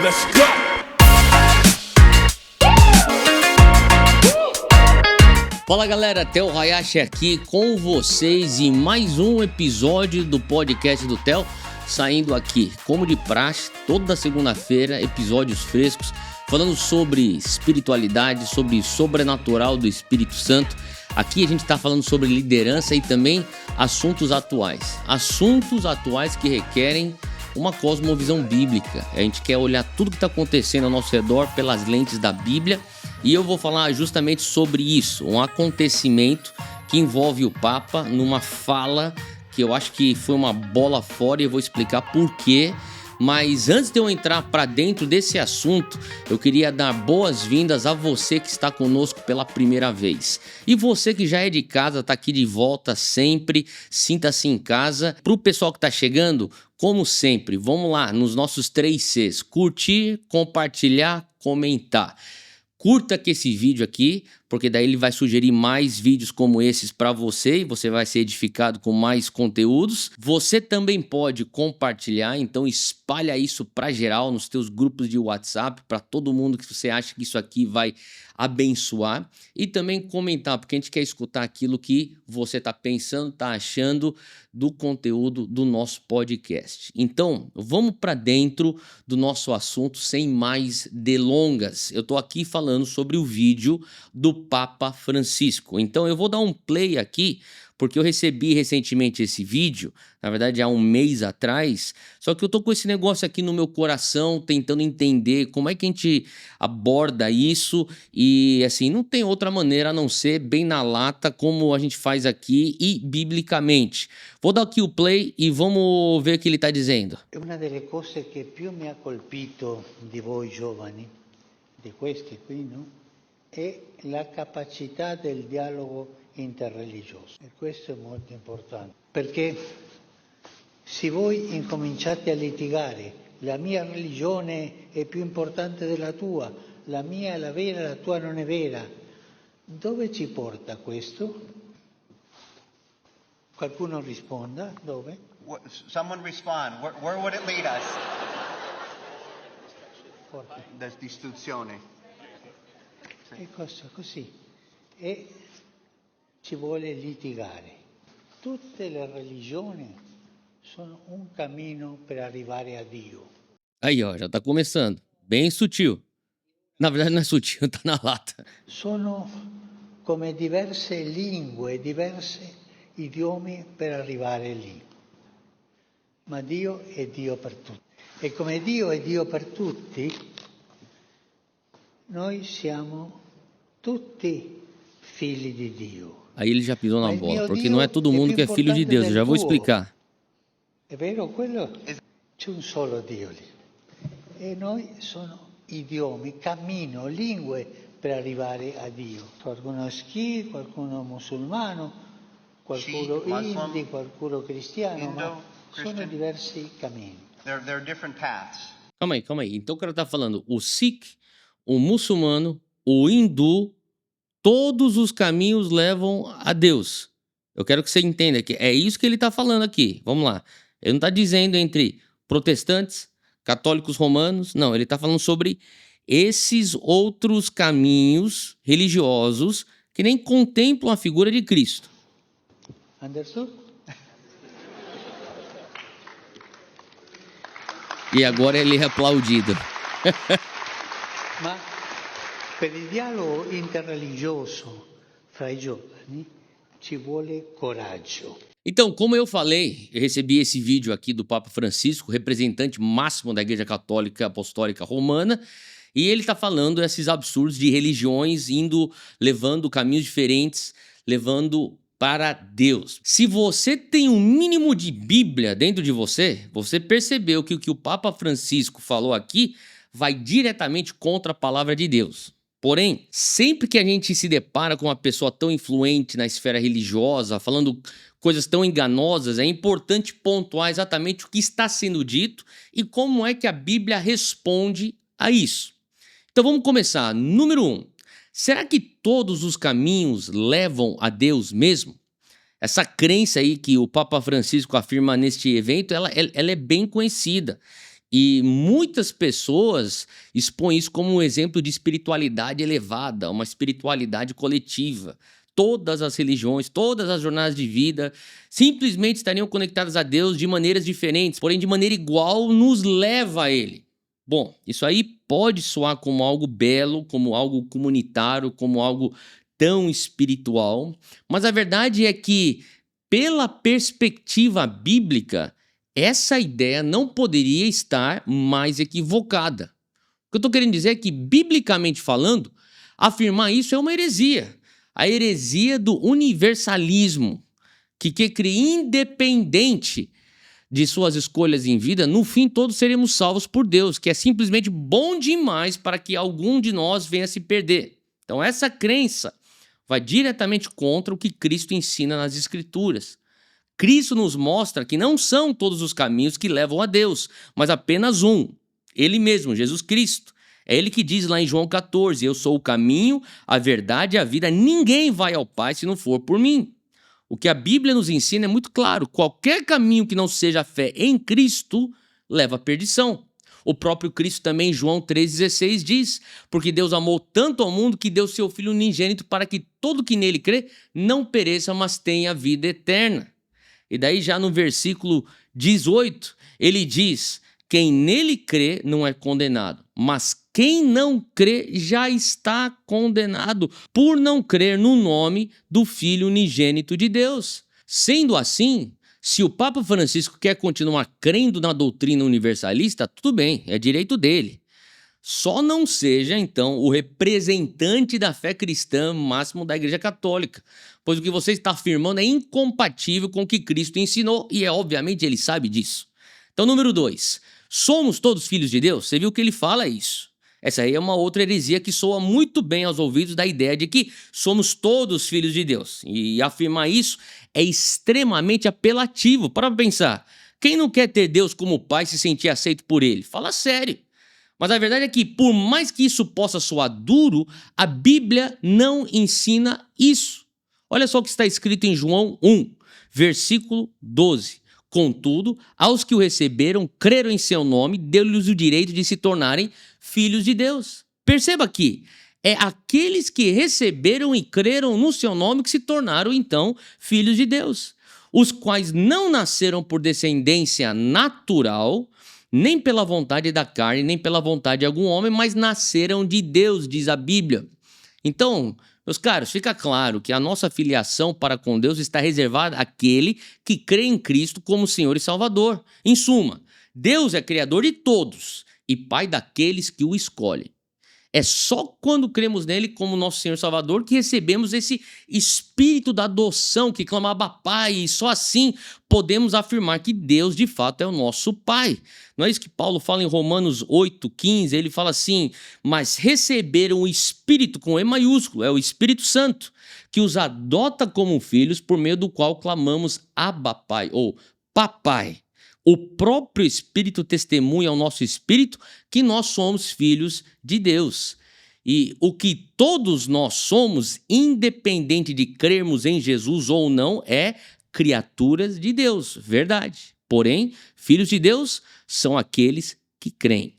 Let's go! Fala galera, Theo Hayashi aqui com vocês em mais um episódio do podcast do Theo, saindo aqui, como de praxe, toda segunda-feira, episódios frescos, falando sobre espiritualidade, sobre sobrenatural do Espírito Santo. Aqui a gente está falando sobre liderança e também assuntos atuais que requerem uma cosmovisão bíblica. A gente quer olhar tudo que está acontecendo ao nosso redor pelas lentes da Bíblia. E eu vou falar justamente sobre isso, um acontecimento que envolve o Papa numa fala que eu acho que foi uma bola fora e eu vou explicar por quê. Mas antes de eu entrar para dentro desse assunto, eu queria dar boas-vindas a você que está conosco pela primeira vez. E você que já é de casa, está aqui de volta sempre, sinta-se em casa. Para o pessoal que está chegando, como sempre, vamos lá nos nossos 3 Cs: curtir, compartilhar, comentar. Curta aqui esse vídeo aqui, porque daí ele vai sugerir mais vídeos como esses para você e você vai ser edificado com mais conteúdos. Você também pode compartilhar, então espalha isso para geral nos teus grupos de WhatsApp, para todo mundo que você acha que isso aqui vai abençoar. E também comentar, porque a gente quer escutar aquilo que você está pensando, está achando do conteúdo do nosso podcast. Então, vamos para dentro do nosso assunto sem mais delongas. Eu estou aqui falando sobre o vídeo do Papa Francisco. Então eu vou dar um play aqui, porque eu recebi recentemente esse vídeo, na verdade há um mês atrás, só que eu tô com esse negócio aqui no meu coração, tentando entender como é que a gente aborda isso e assim, não tem outra maneira a não ser bem na lata, como a gente faz aqui e biblicamente. Vou dar aqui o play e vamos ver o que ele está dizendo. Una delle cose che più mi ha colpito di voi giovani, di questi qui, no? È la capacità del dialogo interreligioso. E questo è molto importante, perché se voi incominciate a litigare, la mia religione è più importante della tua, la mia è la vera, la tua non è vera, dove ci porta questo? Qualcuno risponda, dove? Someone respond. Where would it lead us? Forte. La distruzione. E così. E ci vuole litigare. Tutte le religioni sono un cammino per arrivare a Dio. Aí, ó, já tá começando. Bem sutil. Na verdade não é sutil, tá na lata. Sono come diverse lingue, diversi idiomi per arrivare lì. Ma Dio è Dio per tutti. E come Dio è Dio per tutti, noi siamo tutti figli di Dio. Aí ele já pisou na Mas bola, meu porque Dio não é todo é mundo più que é filho de importante Deus. Eu del já vou tuo. explicar. È vero quello? C'è un solo Dio lì. E noi sono idiomi, cammino, lingue per arrivare a Dio. Qualcuno è Sikh, qualcuno musulmano, qualcuno Sikh, Muslim, hindi, qualcuno cristiano, Indo, ma sono Christian. diversi cammini. There are different paths. Calma aí. Então o cara tá falando o Sikh, o muçulmano, o hindu, todos os caminhos levam a Deus. Eu quero que você entenda que é isso que ele tá falando aqui. Vamos lá. Ele não tá dizendo entre protestantes, católicos romanos, não. Ele tá falando sobre esses outros caminhos religiosos que nem contemplam a figura de Cristo. Understood? E agora ele é aplaudido. Ma per il dialogo interreligioso fra i giovani ci vuole coraggio. Então, como eu falei, eu recebi esse vídeo aqui do Papa Francisco, representante máximo da Igreja Católica Apostólica Romana, e ele está falando esses absurdos de religiões levando caminhos diferentes, levando para Deus. Se você tem um mínimo de Bíblia dentro de você, você percebeu que o que o Papa Francisco falou aqui vai diretamente contra a palavra de Deus. Porém, sempre que a gente se depara com uma pessoa tão influente na esfera religiosa, falando coisas tão enganosas, é importante pontuar exatamente o que está sendo dito e como é que a Bíblia responde a isso. Então vamos começar. Número 1. Será que todos os caminhos levam a Deus mesmo? Essa crença aí que o Papa Francisco afirma neste evento, ela é bem conhecida. E muitas pessoas expõem isso como um exemplo de espiritualidade elevada, uma espiritualidade coletiva. Todas as religiões, todas as jornadas de vida simplesmente estariam conectadas a Deus de maneiras diferentes, porém de maneira igual nos leva a Ele. Bom, isso aí pode soar como algo belo, como algo comunitário, como algo tão espiritual, mas a verdade é que, pela perspectiva bíblica, essa ideia não poderia estar mais equivocada. O que eu estou querendo dizer é que, biblicamente falando, afirmar isso é uma heresia. A heresia do universalismo, que crê independente de suas escolhas em vida, no fim todos seremos salvos por Deus, que é simplesmente bom demais para que algum de nós venha se perder. Então essa crença vai diretamente contra o que Cristo ensina nas Escrituras. Cristo nos mostra que não são todos os caminhos que levam a Deus, mas apenas um, Ele mesmo, Jesus Cristo. É Ele que diz lá em João 14, eu sou o caminho, a verdade e a vida, ninguém vai ao Pai se não for por mim. O que a Bíblia nos ensina é muito claro, qualquer caminho que não seja a fé em Cristo leva à perdição. O próprio Cristo também em João 3,16 diz, porque Deus amou tanto ao mundo que deu seu Filho unigênito para que todo que nele crê não pereça, mas tenha vida eterna. E daí já no versículo 18, ele diz, quem nele crê não é condenado, mas quem não crê já está condenado por não crer no nome do Filho unigênito de Deus. Sendo assim, se o Papa Francisco quer continuar crendo na doutrina universalista, tudo bem, é direito dele. Só não seja, então, o representante da fé cristã máximo da Igreja Católica, pois o que você está afirmando é incompatível com o que Cristo ensinou e, obviamente, ele sabe disso. Então, número 2, somos todos filhos de Deus? Você viu que ele fala isso. Essa aí é uma outra heresia que soa muito bem aos ouvidos da ideia de que somos todos filhos de Deus. E afirmar isso é extremamente apelativo. Para pensar, quem não quer ter Deus como pai e se sentir aceito por ele? Fala sério. Mas a verdade é que, por mais que isso possa soar duro, a Bíblia não ensina isso. Olha só o que está escrito em João 1, versículo 12. Contudo, aos que o receberam, creram em seu nome, deu-lhes o direito de se tornarem filhos de Deus. Perceba aqui, é aqueles que receberam e creram no seu nome que se tornaram, então, filhos de Deus. Os quais não nasceram por descendência natural, nem pela vontade da carne, nem pela vontade de algum homem, mas nasceram de Deus, diz a Bíblia. Então, meus caros, fica claro que a nossa filiação para com Deus está reservada àquele que crê em Cristo como Senhor e Salvador. Em suma, Deus é criador de todos e Pai daqueles que o escolhem. É só quando cremos nele como nosso Senhor e Salvador que recebemos esse espírito da adoção que clama Abba Pai, e só assim podemos afirmar que Deus de fato é o nosso Pai. Não é isso que Paulo fala em Romanos 8,15? Ele fala assim, mas receberam o Espírito com E maiúsculo, é o Espírito Santo, que os adota como filhos, por meio do qual clamamos Abba Pai, ou Papai. O próprio Espírito testemunha ao nosso espírito que nós somos filhos de Deus. E o que todos nós somos, independente de crermos em Jesus ou não, é criaturas de Deus, verdade. Porém, filhos de Deus são aqueles que creem.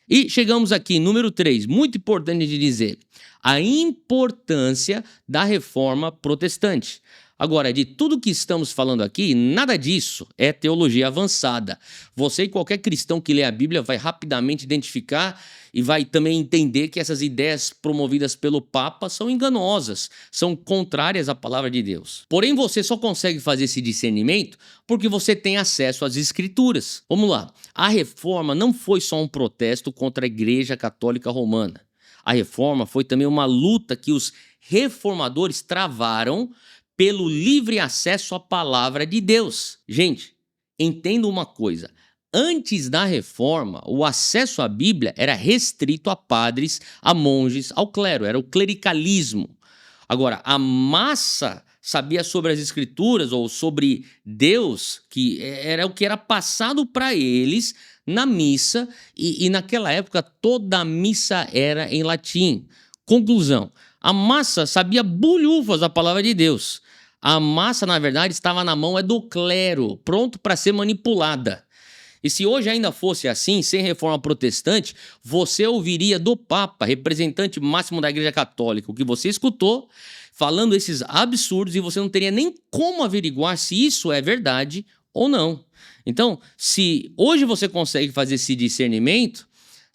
E chegamos aqui, número 3, muito importante de dizer, a importância da reforma protestante. Agora, de tudo que estamos falando aqui, nada disso é teologia avançada. Você e qualquer cristão que lê a Bíblia vai rapidamente identificar e vai também entender que essas ideias promovidas pelo Papa são enganosas, são contrárias à palavra de Deus. Porém, você só consegue fazer esse discernimento porque você tem acesso às Escrituras. Vamos lá, a reforma não foi só um protesto contra a Igreja Católica Romana. A reforma foi também uma luta que os reformadores travaram pelo livre acesso à palavra de Deus. Gente, entenda uma coisa. Antes da reforma, o acesso à Bíblia era restrito a padres, a monges, ao clero, era o clericalismo. Agora, a massa sabia sobre as Escrituras ou sobre Deus, que era o que era passado para eles na missa, e naquela época toda a missa era em latim. Conclusão, a massa sabia bulhufas da palavra de Deus. A massa, na verdade, estava na mão do clero, pronto para ser manipulada. E se hoje ainda fosse assim, sem reforma protestante, você ouviria do Papa, representante máximo da Igreja Católica, o que você escutou, falando esses absurdos, e você não teria nem como averiguar se isso é verdade ou não. Então, se hoje você consegue fazer esse discernimento,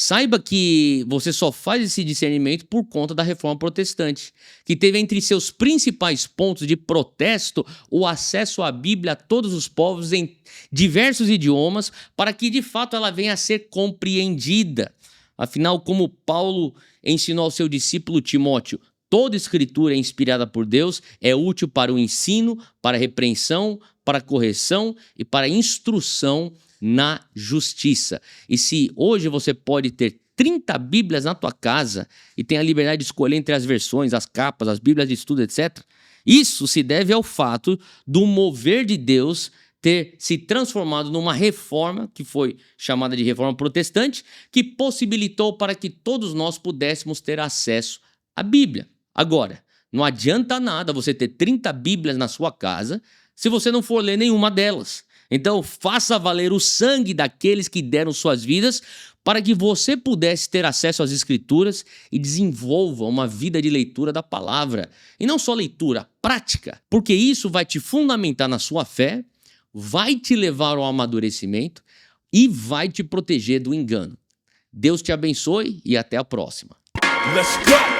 saiba que você só faz esse discernimento por conta da Reforma Protestante, que teve entre seus principais pontos de protesto o acesso à Bíblia a todos os povos em diversos idiomas, para que de fato ela venha a ser compreendida. Afinal, como Paulo ensinou ao seu discípulo Timóteo, toda escritura é inspirada por Deus, é útil para o ensino, para a repreensão, para a correção e para a instrução na justiça. E se hoje você pode ter 30 Bíblias na tua casa e tem a liberdade de escolher entre as versões, as capas, as Bíblias de estudo, etc., isso se deve ao fato do mover de Deus ter se transformado numa reforma, que foi chamada de Reforma Protestante, que possibilitou para que todos nós pudéssemos ter acesso à Bíblia. Agora, não adianta nada você ter 30 Bíblias na sua casa se você não for ler nenhuma delas. Então, faça valer o sangue daqueles que deram suas vidas para que você pudesse ter acesso às Escrituras e desenvolva uma vida de leitura da palavra. E não só leitura, prática, porque isso vai te fundamentar na sua fé, vai te levar ao amadurecimento e vai te proteger do engano. Deus te abençoe e até a próxima. Let's go!